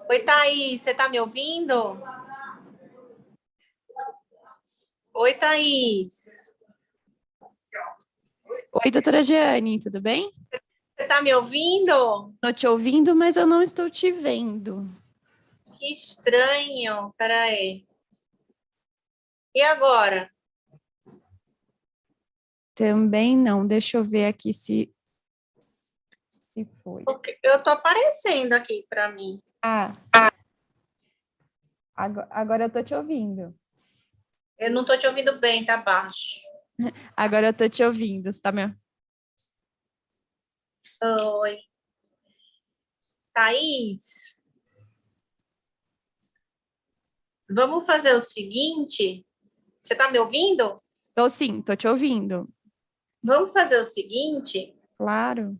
Oi, Thaís, você tá me ouvindo? Oi, Thaís, Oi, doutora Jeane, tudo bem? você tá me ouvindo? Estou te ouvindo, mas eu não estou te vendo. Que estranho, peraí. E agora? Também não, deixa eu ver aqui se foi. Porque eu tô aparecendo aqui para mim. Ah, agora eu estou te ouvindo. Eu não tô te ouvindo bem, tá baixo. Agora eu estou te ouvindo, você tá me... Oi, Thaís, vamos fazer o seguinte. Você tá me ouvindo? Tô sim, tô te ouvindo. Vamos fazer o seguinte. Claro,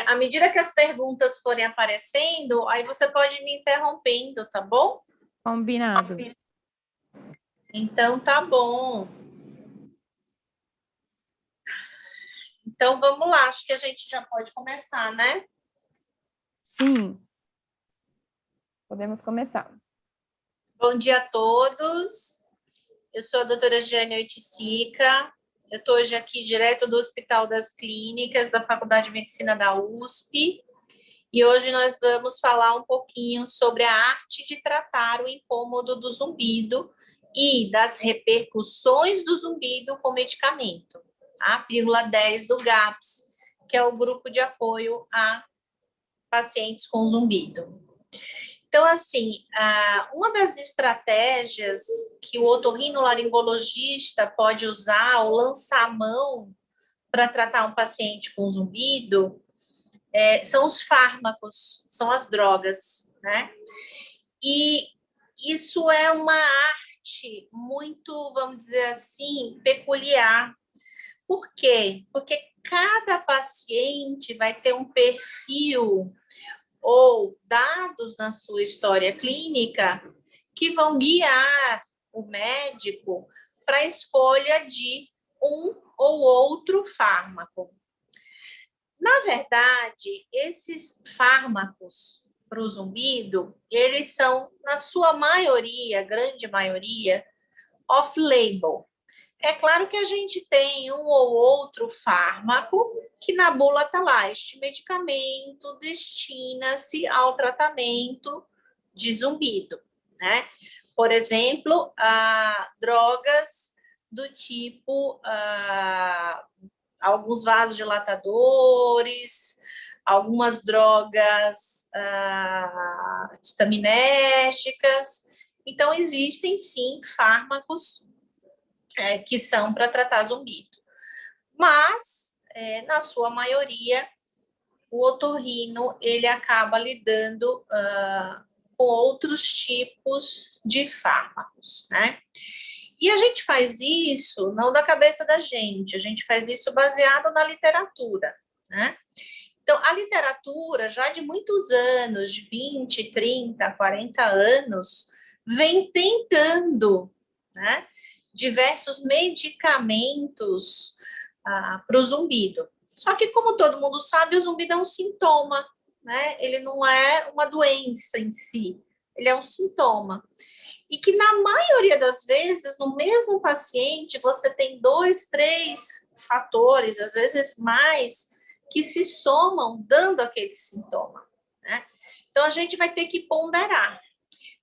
À medida que as perguntas forem aparecendo, aí você pode me interrompendo, tá bom? combinado. Então tá bom. Então vamos lá, acho que a gente já pode começar, né? Sim, podemos começar. Bom dia a todos. Eu sou a doutora Giane Oiticica. Eu estou hoje aqui direto do Hospital das Clínicas da Faculdade de Medicina da USP. E hoje nós vamos falar um pouquinho sobre a arte de tratar o incômodo do zumbido e das repercussões do zumbido com medicamento. A pílula 10 do GAPS, que é o grupo de apoio a pacientes com zumbido. Então, assim, uma das estratégias que o otorrinolaringologista pode usar ou lançar a mão para tratar um paciente com zumbido são os fármacos, são as drogas, né? E isso é uma arte muito, vamos dizer assim, peculiar. Por quê? Porque cada paciente vai ter um perfil ou dados na sua história clínica que vão guiar o médico para a escolha de um ou outro fármaco. Na verdade, esses fármacos para o zumbido, eles são, na sua maioria, grande maioria, off-label. É claro que a gente tem um ou outro fármaco que na bula está lá. Este medicamento destina-se ao tratamento de zumbido, né? Por exemplo, drogas do tipo alguns vasodilatadores, algumas drogas estaminérgicas. Então, existem sim fármacos que são para tratar zumbido. Mas, na sua maioria, o otorrino ele acaba lidando com outros tipos de fármacos, né? E a gente faz isso não da cabeça da gente, a gente faz isso baseado na literatura, né? Então, a literatura, já de muitos anos, de 20, 30, 40 anos, vem tentando, né, diversos medicamentos para o zumbido. Só que, como todo mundo sabe, o zumbido é um sintoma, né? Ele não é uma doença em si, ele é um sintoma. E que, na maioria das vezes, no mesmo paciente, você tem 2, 3 fatores, às vezes mais, que se somam dando aquele sintoma, né? Então, a gente vai ter que ponderar.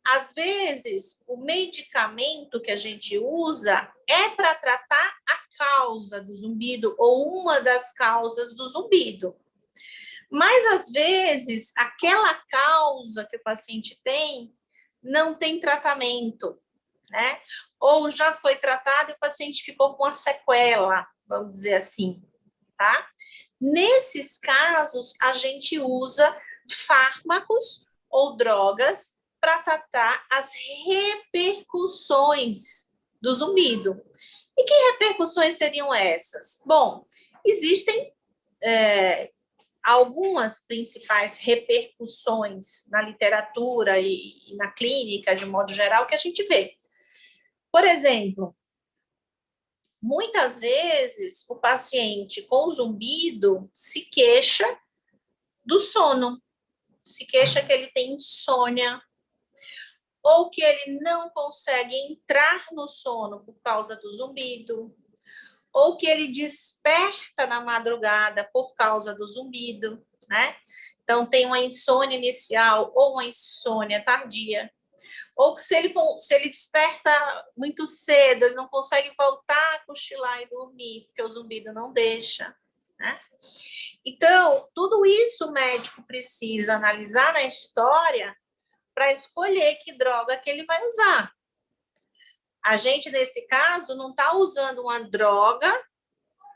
Às vezes, o medicamento que a gente usa é para tratar a causa do zumbido ou uma das causas do zumbido. Mas, às vezes, aquela causa que o paciente tem não tem tratamento, né? Ou já foi tratado e o paciente ficou com a sequela, vamos dizer assim, tá? Nesses casos, a gente usa fármacos ou drogas para tratar as repercussões do zumbido. E que repercussões seriam essas? Bom, existem algumas principais repercussões na literatura e na clínica, de modo geral, que a gente vê. Por exemplo, muitas vezes o paciente com zumbido se queixa do sono, se queixa que ele tem insônia, ou que ele não consegue entrar no sono por causa do zumbido, ou que ele desperta na madrugada por causa do zumbido, né? Então, tem uma insônia inicial ou uma insônia tardia, ou que se ele desperta muito cedo, ele não consegue voltar a cochilar e dormir, porque o zumbido não deixa, né? Então, tudo isso o médico precisa analisar na história para escolher que droga que ele vai usar. A gente, nesse caso, não está usando uma droga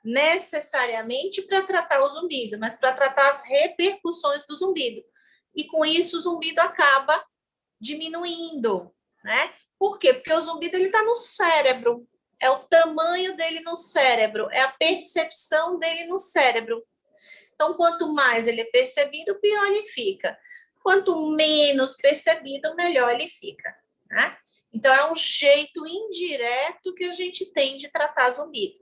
necessariamente para tratar o zumbido, mas para tratar as repercussões do zumbido. E com isso o zumbido acaba diminuindo, né? Por quê? Porque o zumbido ele está no cérebro, é o tamanho dele no cérebro, é a percepção dele no cérebro. Então, quanto mais ele é percebido, pior ele fica. Quanto menos percebido, melhor ele fica, né? Então, é um jeito indireto que a gente tem de tratar zumbido.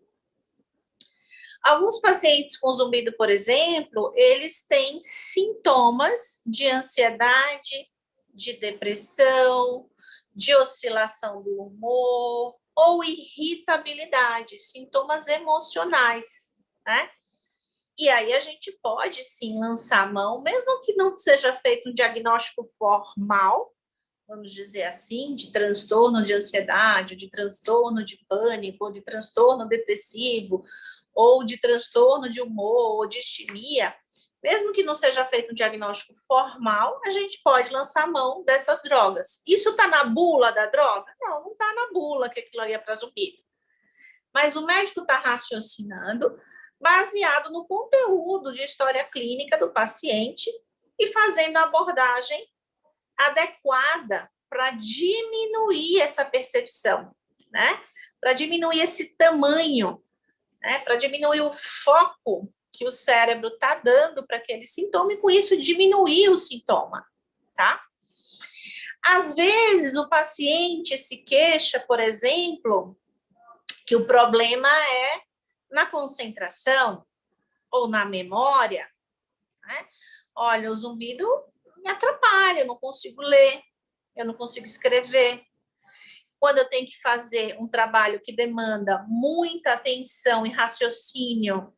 Alguns pacientes com zumbido, por exemplo, eles têm sintomas de ansiedade, de depressão, de oscilação do humor ou irritabilidade, sintomas emocionais, né? E aí a gente pode sim lançar a mão, mesmo que não seja feito um diagnóstico formal, vamos dizer assim, de transtorno de ansiedade, de transtorno de pânico, ou de transtorno depressivo, ou de transtorno de humor, ou de distimia, mesmo que não seja feito um diagnóstico formal, a gente pode lançar a mão dessas drogas. Isso está na bula da droga? Não, não está na bula que aquilo aí é para zumbido. Mas o médico está raciocinando baseado no conteúdo de história clínica do paciente e fazendo a abordagem adequada para diminuir essa percepção, né? Para diminuir esse tamanho, né? Para diminuir o foco que o cérebro está dando para aquele sintoma e, com isso, diminuir o sintoma, tá? Às vezes, o paciente se queixa, por exemplo, que o problema é na concentração ou na memória, né? Olha, o zumbido me atrapalha, eu não consigo ler, eu não consigo escrever. Quando eu tenho que fazer um trabalho que demanda muita atenção e raciocínio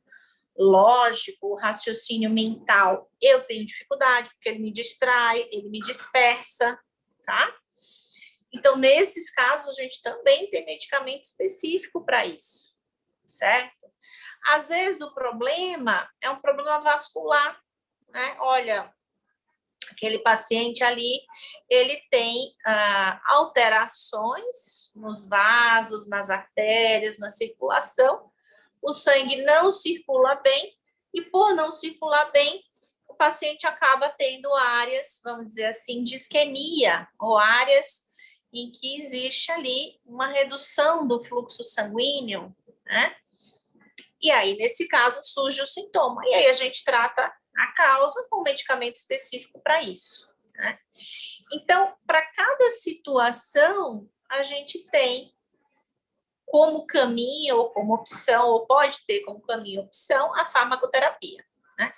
lógico, raciocínio mental, eu tenho dificuldade, porque ele me distrai, ele me dispersa, tá? Então, nesses casos, a gente também tem medicamento específico para isso, certo? Às vezes, o problema é um problema vascular, né? Olha, aquele paciente ali, ele tem alterações nos vasos, nas artérias, na circulação, o sangue não circula bem, e por não circular bem, o paciente acaba tendo áreas, vamos dizer assim, de isquemia, ou áreas em que existe ali uma redução do fluxo sanguíneo, né? E aí, nesse caso, surge o sintoma. E aí a gente trata a causa com medicamento específico para isso, né? Então, para cada situação, a gente tem como caminho ou como opção, ou pode ter como caminho opção, a farmacoterapia, né?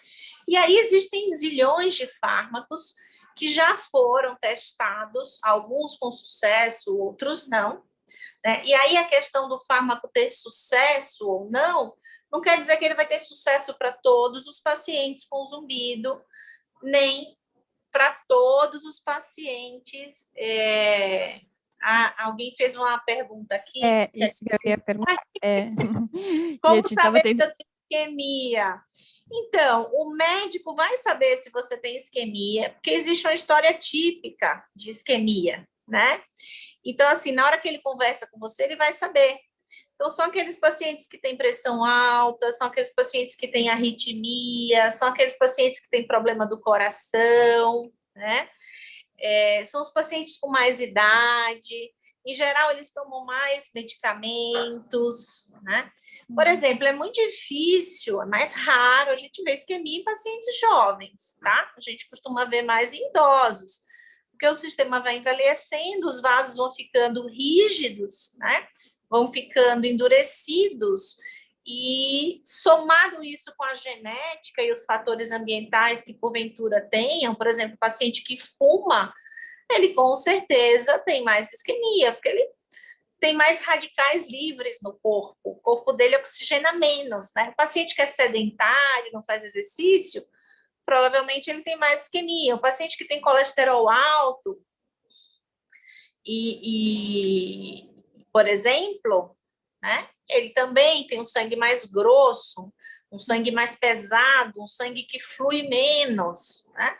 E aí existem zilhões de fármacos que já foram testados, alguns com sucesso, outros não, né? E aí a questão do fármaco ter sucesso ou não quer dizer que ele vai ter sucesso para todos os pacientes com zumbido, nem para todos os pacientes. Alguém fez uma pergunta aqui. Isso que eu ia perguntar. Como saber se eu tenho isquemia? Então, o médico vai saber se você tem isquemia, porque existe uma história típica de isquemia, né? Então, assim, na hora que ele conversa com você, ele vai saber. Então, são aqueles pacientes que têm pressão alta, são aqueles pacientes que têm arritmia, são aqueles pacientes que têm problema do coração, né? São os pacientes com mais idade. Em geral, eles tomam mais medicamentos, né? Por exemplo, é muito difícil, é mais raro a gente ver isquemia em pacientes jovens, tá? A gente costuma ver mais em idosos, porque o sistema vai envelhecendo, os vasos vão ficando rígidos, né? Vão ficando endurecidos, E somado isso com a genética e os fatores ambientais que porventura tenham, por exemplo, o paciente que fuma, ele com certeza tem mais isquemia, porque ele tem mais radicais livres no corpo, o corpo dele oxigena menos, né? O paciente que é sedentário, não faz exercício, provavelmente ele tem mais isquemia. O paciente que tem colesterol alto por exemplo, né? Ele também tem um sangue mais grosso, um sangue mais pesado, um sangue que flui menos, né?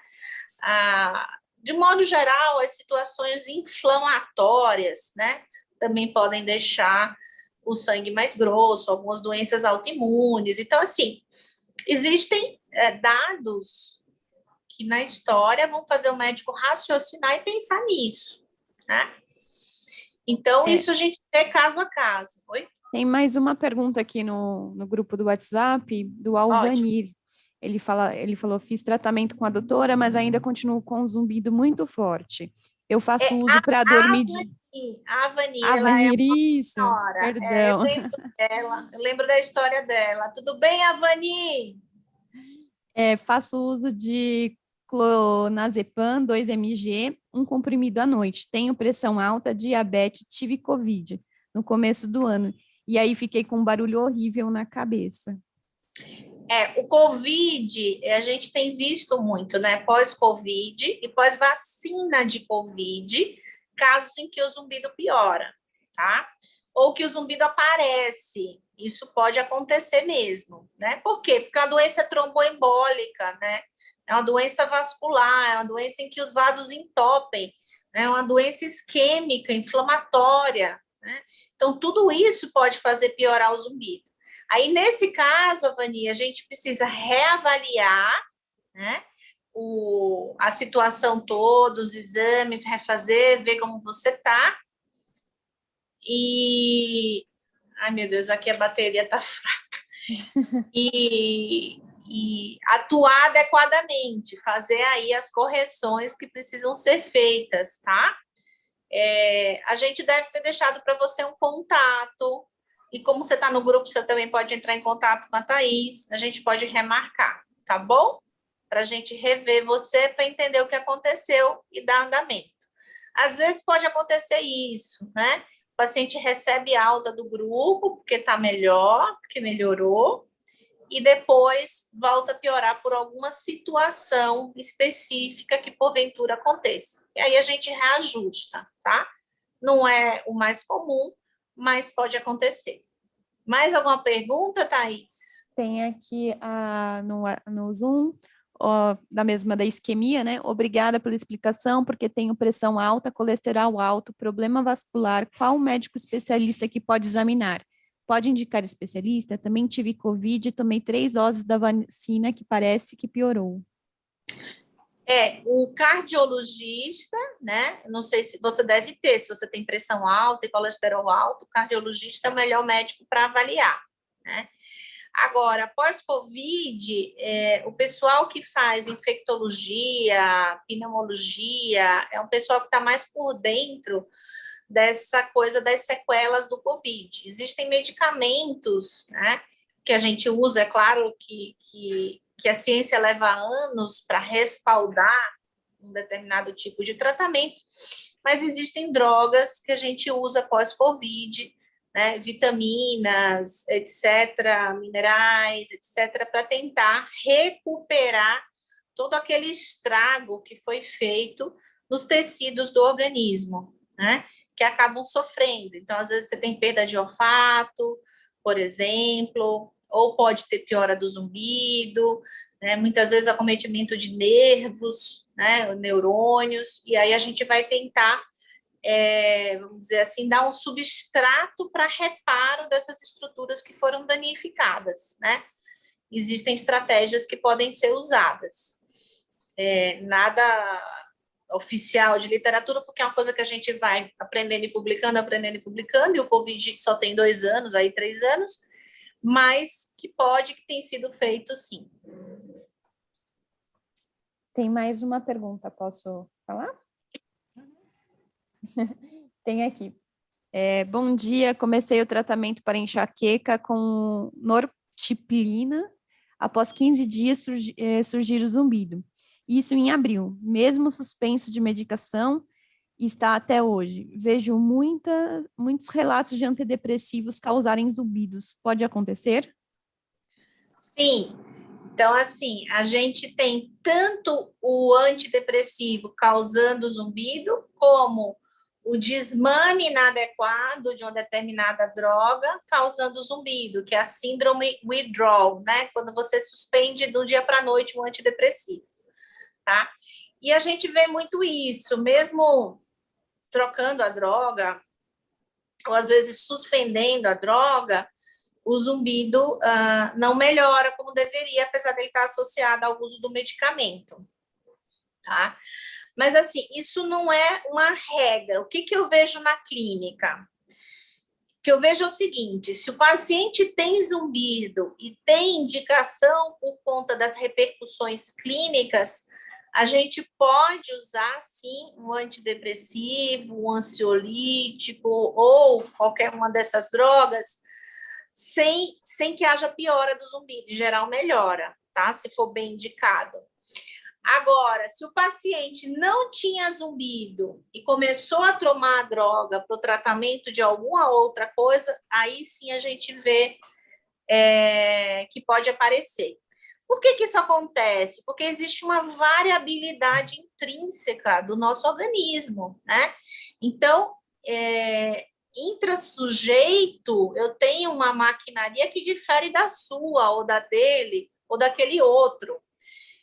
De modo geral, as situações inflamatórias, né, também podem deixar o sangue mais grosso, algumas doenças autoimunes. Então, assim, existem dados que na história vão fazer o médico raciocinar e pensar nisso, né? Então, isso a gente vê caso a caso. Oi? Tem mais uma pergunta aqui no grupo do WhatsApp, do Alvanir. Ele falou, fiz tratamento com a doutora, mas ainda continuo com um zumbido muito forte. Eu faço uso para dormir de... A Vani, ela é Avanir, uma isso, senhora. perdão. Eu lembro da história dela. Tudo bem, Avani? Faço uso de clonazepam 2 mg, um comprimido à noite. Tenho pressão alta, diabetes, tive Covid no começo do ano. E aí fiquei com um barulho horrível na cabeça. O Covid, a gente tem visto muito, né? Pós-Covid e pós-vacina de Covid, casos em que o zumbido piora, tá? Ou que o zumbido aparece. Isso pode acontecer mesmo, né? Por quê? Porque a doença é tromboembólica, né? É uma doença vascular, é uma doença em que os vasos entopem, né? É uma doença isquêmica, inflamatória, né? Então, tudo isso pode fazer piorar o zumbido. Aí, nesse caso, Avani, a gente precisa reavaliar, né, a situação toda, os exames, refazer, ver como você está. Ai, meu Deus, aqui a bateria está fraca. E atuar adequadamente, fazer aí as correções que precisam ser feitas, tá? A gente deve ter deixado para você um contato, e como você está no grupo, você também pode entrar em contato com a Thaís, a gente pode remarcar, tá bom? Para a gente rever você, para entender o que aconteceu e dar andamento. Às vezes pode acontecer isso, né? O paciente recebe alta do grupo, porque está melhor, porque melhorou, e depois volta a piorar por alguma situação específica que porventura aconteça. E aí a gente reajusta, tá? Não é o mais comum, mas pode acontecer. Mais alguma pergunta, Thaís? Tem aqui no Zoom, da mesma da isquemia, né? Obrigada pela explicação, porque tenho pressão alta, colesterol alto, problema vascular. Qual médico especialista que pode examinar? Pode indicar especialista? Também tive Covid, tomei 3 doses da vacina que parece que piorou. O cardiologista, né? Não sei se você deve ter, se você tem pressão alta e colesterol alto, o cardiologista é o melhor médico para avaliar, né? Agora, pós-Covid, o pessoal que faz infectologia, pneumologia, é um pessoal que está mais por dentro dessa coisa das sequelas do Covid. Existem medicamentos, né, que a gente usa, é claro que a ciência leva anos para respaldar um determinado tipo de tratamento, mas existem drogas que a gente usa pós-Covid, né, vitaminas, etc., minerais, etc., para tentar recuperar todo aquele estrago que foi feito nos tecidos do organismo, né, que acabam sofrendo. Então, às vezes, você tem perda de olfato, por exemplo, ou pode ter piora do zumbido, né, muitas vezes acometimento de nervos, né, neurônios, e aí a gente vai tentar vamos dizer assim, dar um substrato para reparo dessas estruturas que foram danificadas, né? Existem estratégias que podem ser usadas. Nada oficial de literatura, porque é uma coisa que a gente vai aprendendo e publicando, e o Covid só tem 2 anos, aí 3 anos, mas que tem sido feito sim. Tem mais uma pergunta, posso falar? Tem aqui. Bom dia, comecei o tratamento para enxaqueca com nortiplina. Após 15 dias surgir o zumbido. Isso em abril, mesmo suspenso de medicação, está até hoje. Vejo muitos relatos de antidepressivos causarem zumbidos. Pode acontecer? Sim. Então, assim, a gente tem tanto o antidepressivo causando zumbido, como o desmame inadequado de uma determinada droga causando zumbido, que é a síndrome withdrawal, né? Quando você suspende do dia para a noite um antidepressivo, tá? E a gente vê muito isso, mesmo trocando a droga, ou às vezes suspendendo a droga, o zumbido não melhora como deveria, apesar dele estar associado ao uso do medicamento, tá? Mas, assim, isso não é uma regra. O que eu vejo na clínica? O que eu vejo é o seguinte: se o paciente tem zumbido e tem indicação por conta das repercussões clínicas, a gente pode usar, sim, um antidepressivo, um ansiolítico ou qualquer uma dessas drogas, sem que haja piora do zumbido. Em geral, melhora, tá? Se for bem indicado. Agora, se o paciente não tinha zumbido e começou a tomar a droga para o tratamento de alguma outra coisa, aí sim a gente vê que pode aparecer. Por que isso acontece? Porque existe uma variabilidade intrínseca do nosso organismo, né? Então, intrasujeito, eu tenho uma maquinaria que difere da sua, ou da dele, ou daquele outro.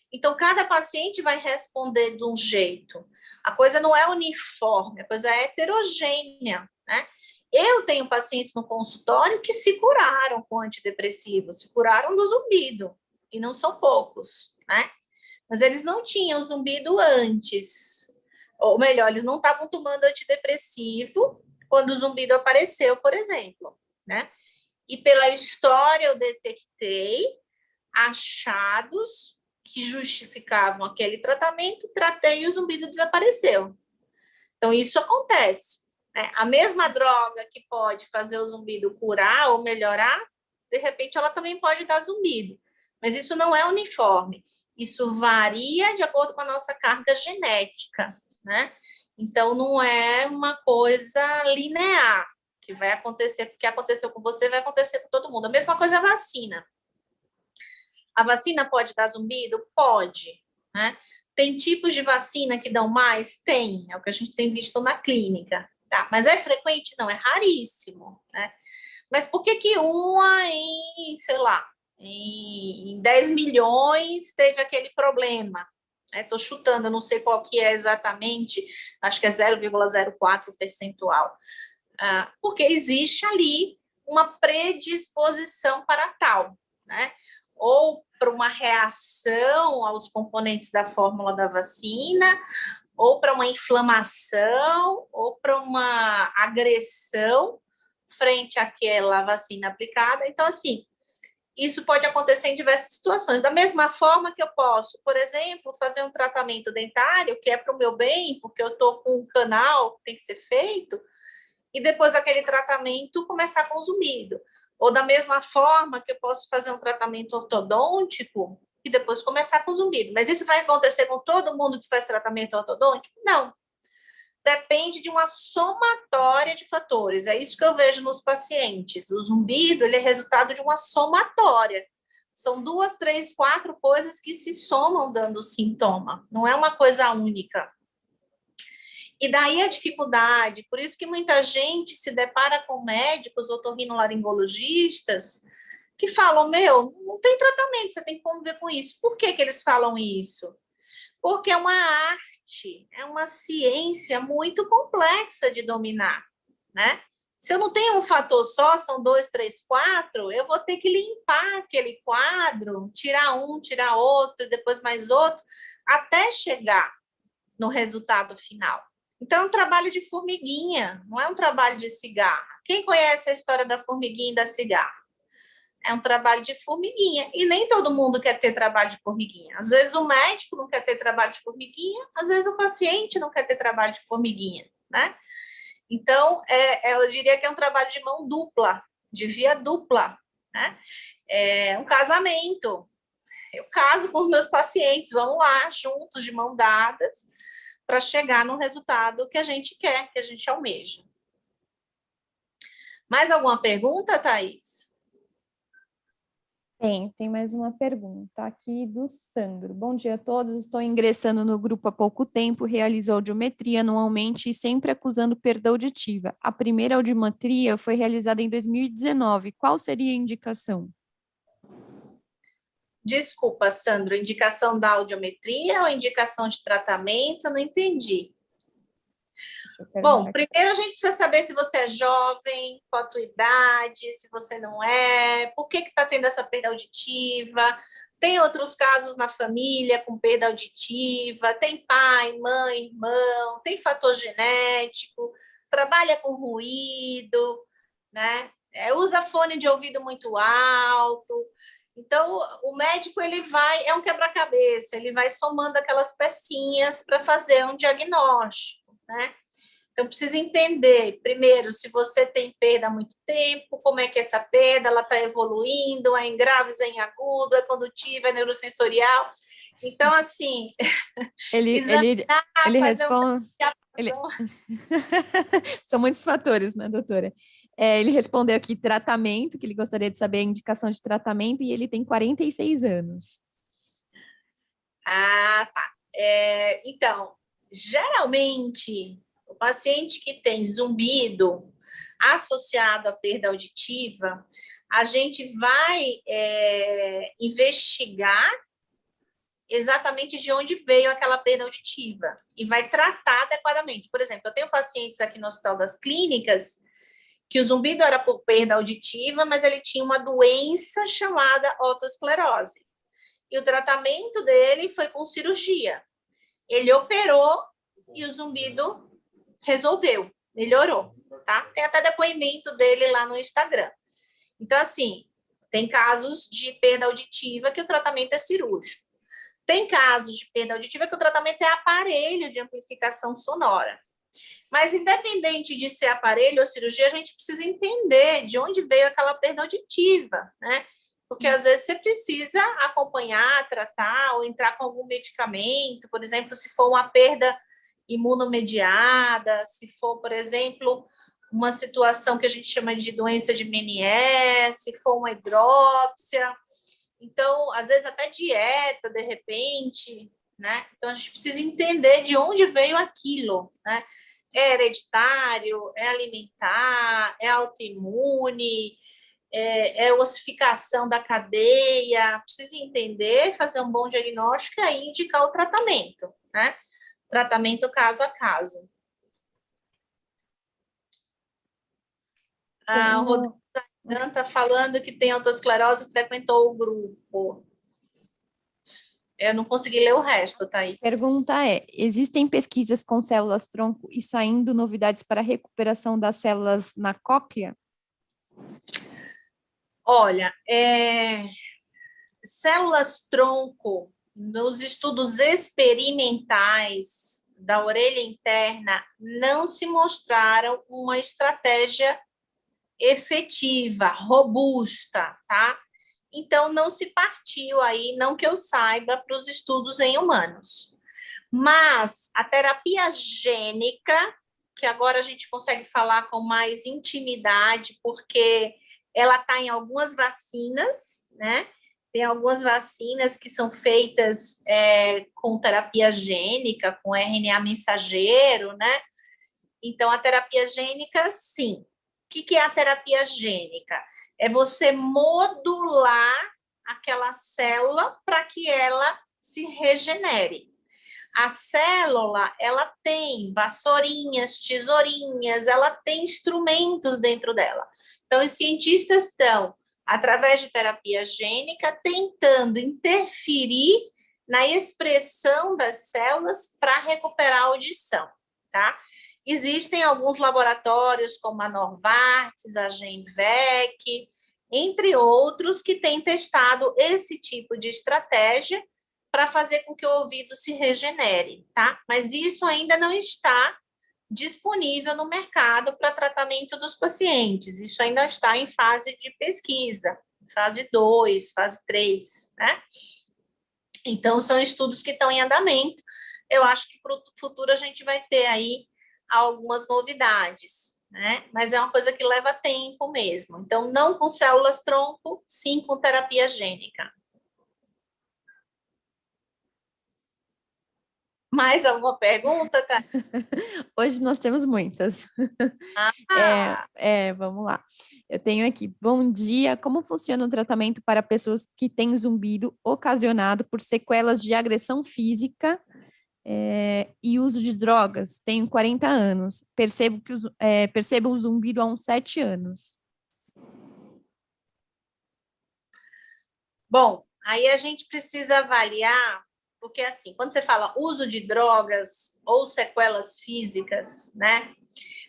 Então, cada paciente vai responder de um jeito. A coisa não é uniforme, a coisa é heterogênea, né? Eu tenho pacientes no consultório que se curaram com antidepressivo, se curaram do zumbido, e não são poucos, né? Mas eles não tinham zumbido antes. Ou melhor, eles não estavam tomando antidepressivo quando o zumbido apareceu, por exemplo, né? E pela história eu detectei achados que justificavam aquele tratamento, tratei e o zumbido desapareceu. Então, isso acontece, né? A mesma droga que pode fazer o zumbido curar ou melhorar, de repente ela também pode dar zumbido. Mas isso não é uniforme. Isso varia de acordo com a nossa carga genética, né? Então, não é uma coisa linear, que vai acontecer, porque aconteceu com você, vai acontecer com todo mundo. A mesma coisa é a vacina. A vacina pode dar zumbido? Pode, né? Tem tipos de vacina que dão mais? Tem, é o que a gente tem visto na clínica, tá? Mas é frequente? Não, é raríssimo, né? Mas por que uma em, sei lá, em 10 milhões teve aquele problema? Estou chutando, eu não sei qual que é exatamente, acho que é 0,04 percentual. Porque existe ali uma predisposição para tal, né? Ou para uma reação aos componentes da fórmula da vacina, ou para uma inflamação, ou para uma agressão frente àquela vacina aplicada. Então, assim, isso pode acontecer em diversas situações. Da mesma forma que eu posso, por exemplo, fazer um tratamento dentário, que é para o meu bem, porque eu estou com um canal que tem que ser feito, e depois daquele tratamento começar com zumbido. Ou da mesma forma que eu posso fazer um tratamento ortodôntico e depois começar com zumbido. Mas isso vai acontecer com todo mundo que faz tratamento ortodôntico? Não. Depende de uma somatória de fatores. É isso que eu vejo nos pacientes. O zumbido, ele é resultado de uma somatória. São 2, 3, 4 coisas que se somam dando sintoma. Não é uma coisa única. E daí a dificuldade, por isso que muita gente se depara com médicos otorrinolaringologistas que falam, meu, não tem tratamento, você tem que conviver com isso. Por que eles falam isso? Porque é uma arte, é uma ciência muito complexa de dominar, né? Se eu não tenho um fator só, são 2, 3, 4, eu vou ter que limpar aquele quadro, tirar um, tirar outro, depois mais outro, até chegar no resultado final. Então, é um trabalho de formiguinha, não é um trabalho de cigarra. Quem conhece a história da formiguinha e da cigarra? É um trabalho de formiguinha. E nem todo mundo quer ter trabalho de formiguinha. Às vezes o médico não quer ter trabalho de formiguinha, às vezes o paciente não quer ter trabalho de formiguinha, né? Então, eu diria que é um trabalho de mão dupla, de via dupla, né? É um casamento. Eu caso com os meus pacientes, vamos lá, juntos, de mão dadas, para chegar no resultado que a gente quer, que a gente almeja. Mais alguma pergunta, Thaís? Tem mais uma pergunta aqui do Sandro. Bom dia a todos, estou ingressando no grupo há pouco tempo, realizo audiometria anualmente e sempre acusando perda auditiva. A primeira audiometria foi realizada em 2019. Qual seria a indicação? Desculpa, Sandro, indicação da audiometria ou indicação de tratamento? Não entendi. Bom, primeiro a gente precisa saber se você é jovem, qual a tua idade, se você não é, por que está tendo essa perda auditiva. Tem outros casos na família com perda auditiva, tem pai, mãe, irmão, tem fator genético, trabalha com ruído, né? Usa fone de ouvido muito alto. Então, o médico é um quebra-cabeça, ele vai somando aquelas pecinhas para fazer um diagnóstico, né? Então, precisa entender, primeiro, se você tem perda há muito tempo, como é que é essa perda, ela está evoluindo, é em graves, é em agudo, é condutiva, é neurosensorial. Então, assim, ele responde... São muitos fatores, né, doutora? Ele respondeu aqui tratamento, que ele gostaria de saber a indicação de tratamento, e ele tem 46 anos. Ah, tá. Então, geralmente, o paciente que tem zumbido associado à perda auditiva, a gente vai investigar exatamente de onde veio aquela perda auditiva e vai tratar adequadamente. Por exemplo, eu tenho pacientes aqui no Hospital das Clínicas que o zumbido era por perda auditiva, mas ele tinha uma doença chamada otosclerose. E o tratamento dele foi com cirurgia. Ele operou e o zumbido resolveu, melhorou, tá? Tem até depoimento dele lá no Instagram. Então, assim, tem casos de perda auditiva que o tratamento é cirúrgico. Tem casos de perda auditiva que o tratamento é aparelho de amplificação sonora. Mas, independente de ser aparelho ou cirurgia, a gente precisa entender de onde veio aquela perda auditiva, né? Porque, às vezes, você precisa acompanhar, tratar ou entrar com algum medicamento, por exemplo, se for uma perda imunomediada, se for, por exemplo, uma situação que a gente chama de doença de Meniere, se for uma hidrópsia. Então, às vezes, até dieta, de repente, né? Então, a gente precisa entender de onde veio aquilo, né? É hereditário, é alimentar, é autoimune, é ossificação da cadeia. Precisa entender, fazer um bom diagnóstico e aí indicar o tratamento, né? Tratamento caso a caso. O Rodrigo está falando que tem autoesclerose, frequentou o grupo. Eu não consegui ler o resto, Thaís. Pergunta existem pesquisas com células-tronco e saindo novidades para a recuperação das células na cóclea? Olha, células-tronco, nos estudos experimentais da orelha interna, não se mostraram uma estratégia efetiva, robusta, tá? Então, não se partiu aí, não que eu saiba, para os estudos em humanos. Mas a terapia gênica, que agora a gente consegue falar com mais intimidade, porque ela está em algumas vacinas, né? Tem algumas vacinas que são feitas com terapia gênica, com RNA mensageiro, né? Então, a terapia gênica, sim. O que é a terapia gênica? É você modular aquela célula para que ela se regenere. A célula, ela tem vassourinhas, tesourinhas, ela tem instrumentos dentro dela. Então, os cientistas estão, através de terapia gênica, tentando interferir na expressão das células para recuperar a audição, tá? Existem alguns laboratórios, como a Novartis, a Genvec, entre outros, que têm testado esse tipo de estratégia para fazer com que o ouvido se regenere, tá? Mas isso ainda não está disponível no mercado para tratamento dos pacientes. Isso ainda está em fase de pesquisa, fase 2, fase 3, né? Então, são estudos que estão em andamento. Eu acho que para o futuro a gente vai ter aí algumas novidades, né? Mas é uma coisa que leva tempo mesmo. Então, não com células-tronco, sim com terapia gênica. Mais alguma pergunta, tá? Hoje nós temos muitas. Ah, Vamos lá. Eu tenho aqui, bom dia, como funciona o tratamento para pessoas que têm zumbido ocasionado por sequelas de agressão física e uso de drogas? Tenho 40 anos, percebo o zumbido há uns 7 anos. bom, aí a gente precisa avaliar, porque assim, quando você fala uso de drogas ou sequelas físicas, né,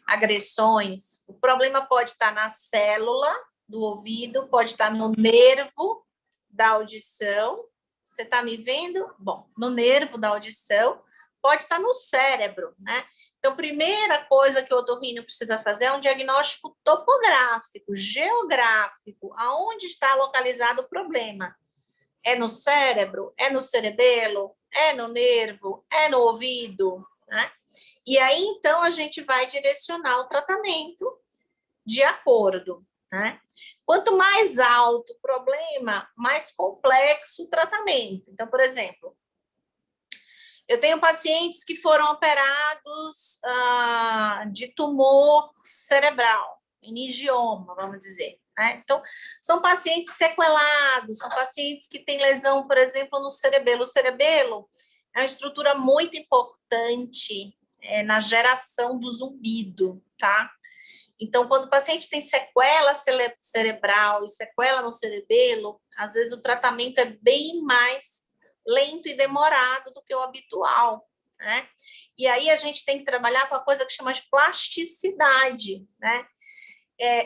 agressões, o problema pode estar na célula do ouvido, pode estar no nervo da audição. Você está me vendo? Bom, no nervo da audição, pode estar no cérebro, né? Então, primeira coisa que o otorrino precisa fazer é um diagnóstico topográfico, geográfico, aonde está localizado o problema. É no cérebro? É no cerebelo? É no nervo? É no ouvido? Né? E aí, então, a gente vai direcionar o tratamento de acordo, né? Quanto mais alto o problema, mais complexo o tratamento. Então, por exemplo, eu tenho pacientes que foram operados de tumor cerebral, meningioma, vamos dizer. Né? Então, são pacientes sequelados, são pacientes que têm lesão, por exemplo, no cerebelo. O cerebelo é uma estrutura muito importante na geração do zumbido, tá? Então, quando o paciente tem sequela cerebral e sequela no cerebelo, às vezes o tratamento é bem mais lento e demorado do que o habitual, né? E aí a gente tem que trabalhar com a coisa que chama de plasticidade, né?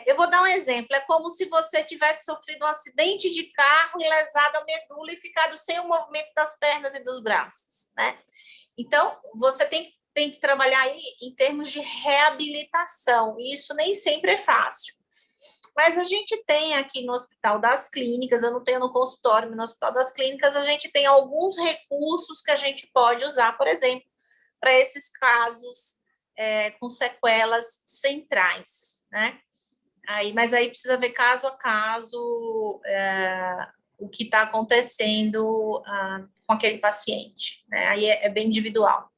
Eu vou dar um exemplo, é como se você tivesse sofrido um acidente de carro e lesado a medula e ficado sem o movimento das pernas e dos braços, né? Então, você tem que trabalhar aí em termos de reabilitação, e isso nem sempre é fácil. Mas a gente tem aqui no Hospital das Clínicas, eu não tenho no consultório, mas no Hospital das Clínicas a gente tem alguns recursos que a gente pode usar, por exemplo, para esses casos com sequelas centrais, né? Mas aí precisa ver caso a caso o que está acontecendo com aquele paciente, né? Aí é bem individual.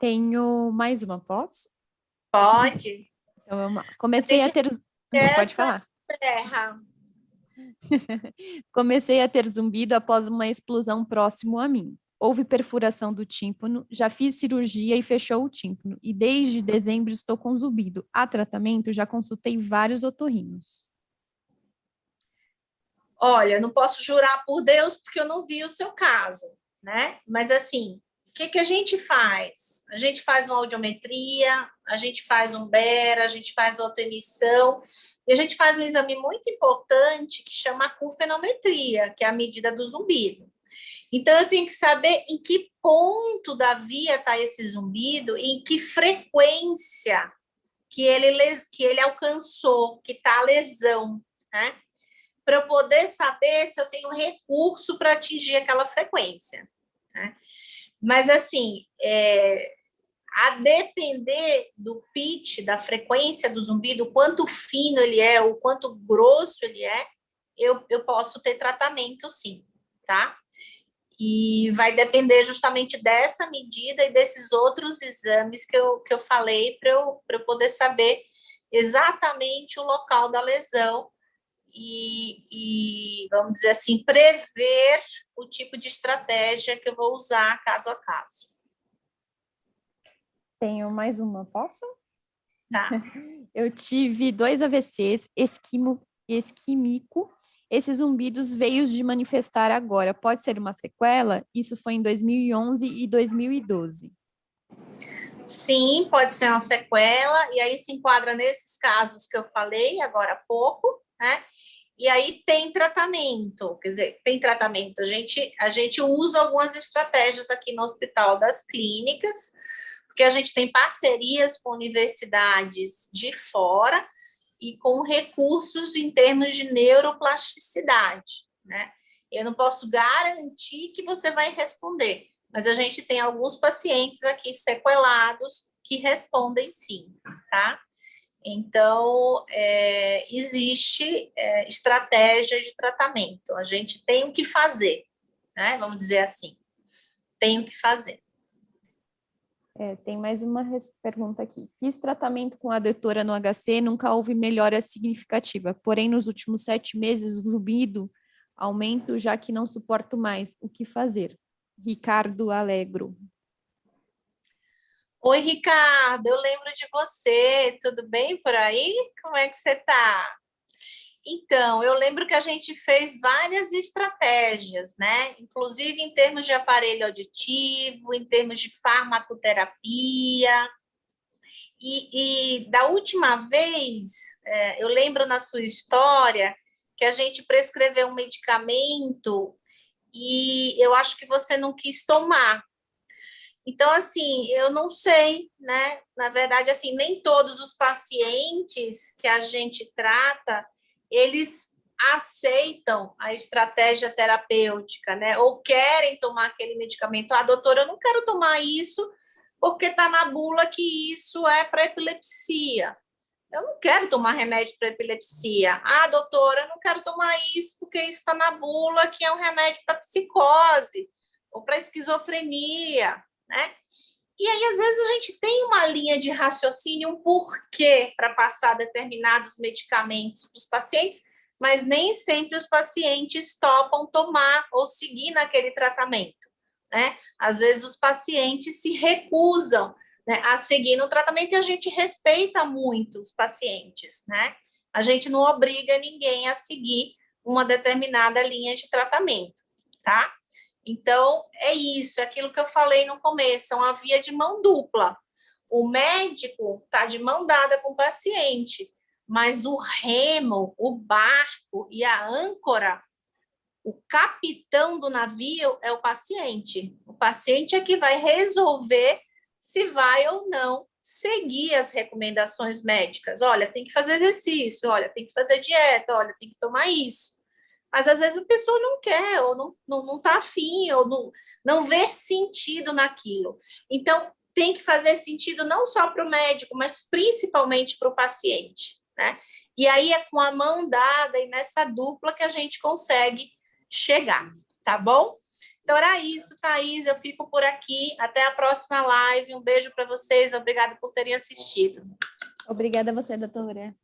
Tenho mais uma, posso? Pode. Então, vamos lá. Pode Essa falar. terra. Comecei a ter zumbido após uma explosão próximo a mim. Houve perfuração do tímpano, já fiz cirurgia e fechou o tímpano. E desde dezembro estou com zumbido. Há tratamento, já consultei vários otorrinos. Olha, não posso jurar por Deus porque eu não vi o seu caso, né? Mas assim, o que a gente faz? A gente faz uma audiometria, a gente faz um BERA, a gente faz autoemissão, e a gente faz um exame muito importante que chama acufenometria, que é a medida do zumbido. Então, eu tenho que saber em que ponto da via está esse zumbido, em que frequência que ele alcançou, que está a lesão, né? Para eu poder saber se eu tenho recurso para atingir aquela frequência. Né? Mas, assim, a depender do pitch, da frequência do zumbido, o quanto fino ele é, o quanto grosso ele é, eu posso ter tratamento, sim, tá? E vai depender justamente dessa medida e desses outros exames que eu falei para eu poder saber exatamente o local da lesão e, vamos dizer assim, prever o tipo de estratégia que eu vou usar caso a caso. Tenho mais uma, posso? Tá. Eu tive 2 AVCs isquímico. Esses zumbidos veio de manifestar agora. Pode ser uma sequela? Isso foi em 2011 e 2012. Sim, pode ser uma sequela, e aí se enquadra nesses casos que eu falei agora há pouco, né? E aí tem tratamento, quer dizer, tem tratamento. A gente usa algumas estratégias aqui no Hospital das Clínicas, porque a gente tem parcerias com universidades de fora e com recursos em termos de neuroplasticidade, né? Eu não posso garantir que você vai responder, mas a gente tem alguns pacientes aqui sequelados que respondem sim, tá? Então, existe estratégia de tratamento. A gente tem o que fazer, né? Vamos dizer assim, tem o que fazer. Tem mais uma pergunta aqui. Fiz tratamento com a doutora no HC, nunca houve melhora significativa. Porém, nos últimos 7 meses, o libido aumento, já que não suporto mais. O que fazer? Ricardo Alegro. Oi, Ricardo, eu lembro de você. Tudo bem por aí? Como é que você está? Então, eu lembro que a gente fez várias estratégias, né? Inclusive em termos de aparelho auditivo, em termos de farmacoterapia. E da última vez, eu lembro na sua história que a gente prescreveu um medicamento e eu acho que você não quis tomar. Então, assim, eu não sei, né? Na verdade, assim, nem todos os pacientes que a gente trata, eles aceitam a estratégia terapêutica, né? Ou querem tomar aquele medicamento. Ah, doutora, eu não quero tomar isso porque está na bula que isso é para epilepsia. Eu não quero tomar remédio para epilepsia. Ah, doutora, eu não quero tomar isso porque isso está na bula que é um remédio para psicose ou para esquizofrenia, né? E aí, às vezes, a gente tem uma linha de raciocínio, um porquê para passar determinados medicamentos para os pacientes, mas nem sempre os pacientes topam tomar ou seguir naquele tratamento, né? Às vezes, os pacientes se recusam, né, a seguir no tratamento e a gente respeita muito os pacientes, né? A gente não obriga ninguém a seguir uma determinada linha de tratamento, tá? Então, é isso, é aquilo que eu falei no começo, é uma via de mão dupla. O médico está de mão dada com o paciente, mas o remo, o barco e a âncora, o capitão do navio é o paciente. O paciente é que vai resolver se vai ou não seguir as recomendações médicas. Olha, tem que fazer exercício, olha, tem que fazer dieta, olha, tem que tomar isso. Mas às vezes a pessoa não quer, ou não está afim, ou não vê sentido naquilo. Então, tem que fazer sentido não só para o médico, mas principalmente para o paciente, né? E aí é com a mão dada e nessa dupla que a gente consegue chegar, tá bom? Então era isso, Thaís, eu fico por aqui, até a próxima live, um beijo para vocês, obrigada por terem assistido. Obrigada a você, doutora.